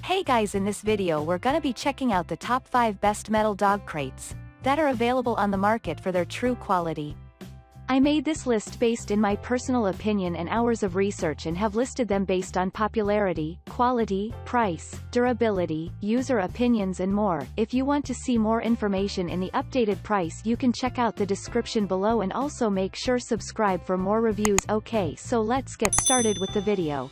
Hey guys, in this video we're gonna be checking out the top 5 best metal dog crates that are available on the market for their true quality. I made this list based in my personal opinion and hours of research and have listed them based on popularity, quality, price, durability, user opinions and more. If you want to see more information in the updated price, you can check out the description below and also make sure subscribe for more reviews. Okay, so let's get started with the video.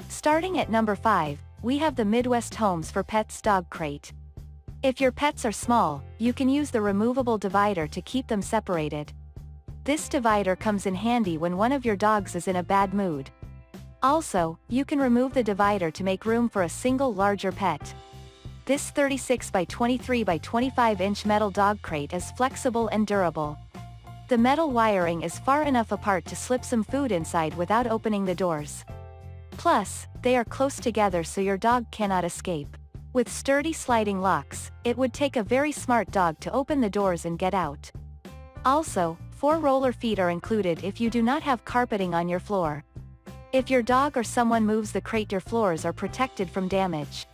Starting at number 5, we have the Midwest Homes for Pets Dog Crate. If your pets are small, you can use the removable divider to keep them separated. This divider comes in handy when one of your dogs is in a bad mood. Also, you can remove the divider to make room for a single larger pet. This 36 by 23 by 25 inch metal dog crate is flexible and durable. The metal wiring is far enough apart to slip some food inside without opening the doors. Plus, they are close together so your dog cannot escape. With sturdy sliding locks, it would take a very smart dog to open the doors and get out. Also, 4 roller feet are included if you do not have carpeting on your floor. If your dog or someone moves the crate, your floors are protected from damage.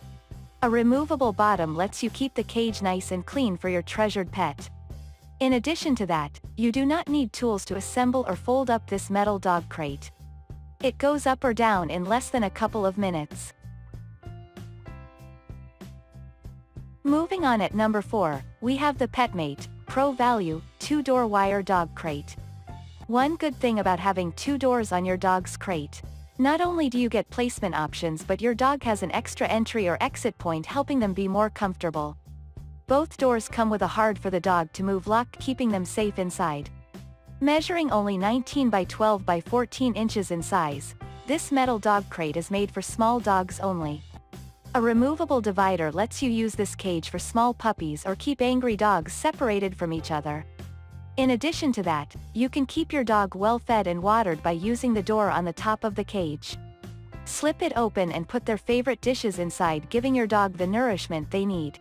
A removable bottom lets you keep the cage nice and clean for your treasured pet. In addition to that, you do not need tools to assemble or fold up this metal dog crate. It goes up or down in less than a couple of minutes. Moving on, at number 4, we have the Petmate ProValu 2-door wire dog crate. One good thing about having 2 doors on your dog's crate: not only do you get placement options, but your dog has an extra entry or exit point, helping them be more comfortable. Both doors come with a hard for the dog to move lock, keeping them safe inside. Measuring only 19 by 12 by 14 inches in size, this metal dog crate is made for small dogs only. A removable divider lets you use this cage for small puppies or keep angry dogs separated from each other. In addition to that, you can keep your dog well fed and watered by using the door on the top of the cage. Slip it open and put their favorite dishes inside, giving your dog the nourishment they need.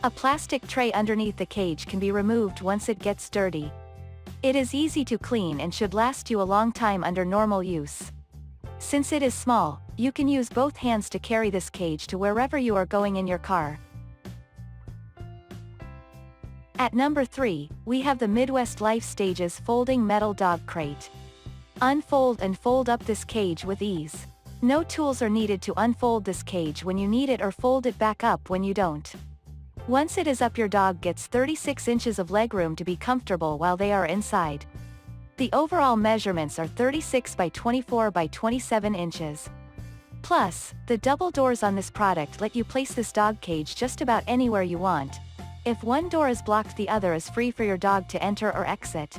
A plastic tray underneath the cage can be removed once it gets dirty. It is easy to clean and should last you a long time under normal use. Since it is small, you can use both hands to carry this cage to wherever you are going in your car. At number 3, we have the Midwest Life Stages Folding Metal Dog Crate. Unfold and fold up this cage with ease. No tools are needed to unfold this cage when you need it, or fold it back up when you don't. Once it is up, your dog gets 36 inches of legroom to be comfortable while they are inside. The overall measurements are 36 by 24 by 27 inches. Plus, the double doors on this product let you place this dog cage just about anywhere you want. If one door is blocked, the other is free for your dog to enter or exit.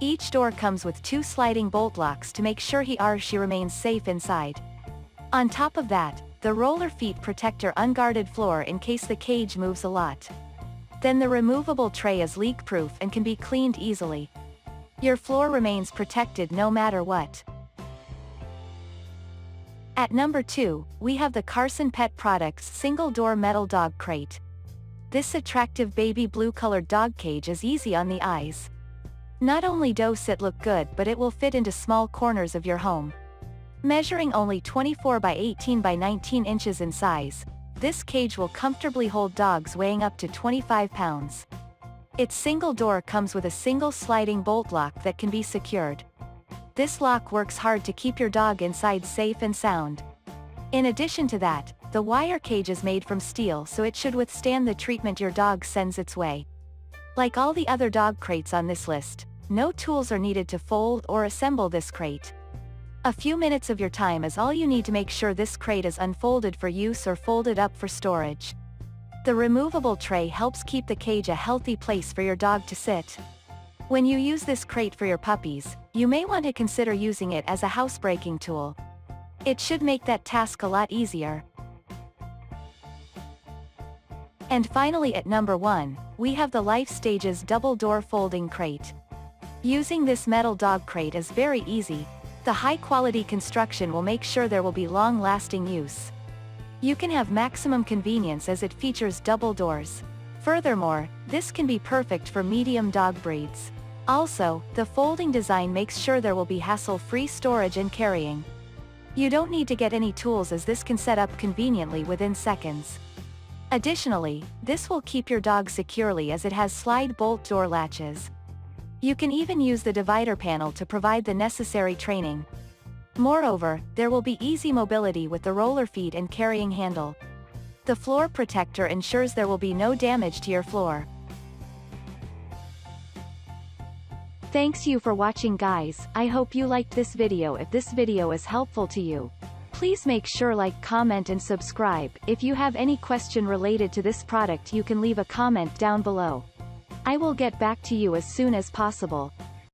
Each door comes with 2 sliding bolt locks to make sure he or she remains safe inside. On top of that, the roller feet protect your unguarded floor in case the cage moves a lot. Then the removable tray is leak-proof and can be cleaned easily. Your floor remains protected no matter what. At number 2, we have the Carson Pet Products Single-Door Metal Dog Crate. This attractive baby blue-colored dog cage is easy on the eyes. Not only does it look good, but it will fit into small corners of your home. Measuring only 24 by 18 by 19 inches in size, this cage will comfortably hold dogs weighing up to 25 pounds. Its single door comes with a single sliding bolt lock that can be secured. This lock works hard to keep your dog inside safe and sound. In addition to that, the wire cage is made from steel, so it should withstand the treatment your dog sends its way. Like all the other dog crates on this list, no tools are needed to fold or assemble this crate. A few minutes of your time is all you need to make sure this crate is unfolded for use or folded up for storage. The removable tray helps keep the cage a healthy place for your dog to sit. When you use this crate for your puppies, you may want to consider using it as a housebreaking tool. It should make that task a lot easier. And finally, at number 1, we have the Life Stages Double Door Folding Crate. Using this metal dog crate is very easy. The high-quality construction will make sure there will be long-lasting use. You can have maximum convenience as it features double doors. Furthermore, this can be perfect for medium dog breeds. Also, the folding design makes sure there will be hassle-free storage and carrying. You don't need to get any tools as this can set up conveniently within seconds. Additionally, this will keep your dog securely as it has slide bolt door latches. You can even use the divider panel to provide the necessary training. Moreover, there will be easy mobility with the roller feet and carrying handle. The floor protector ensures there will be no damage to your floor. Thanks you for watching guys, I hope you liked this video. If this video is helpful to you, please make sure like, comment and subscribe. If you have any question related to this product you can leave a comment down below. I will get back to you as soon as possible.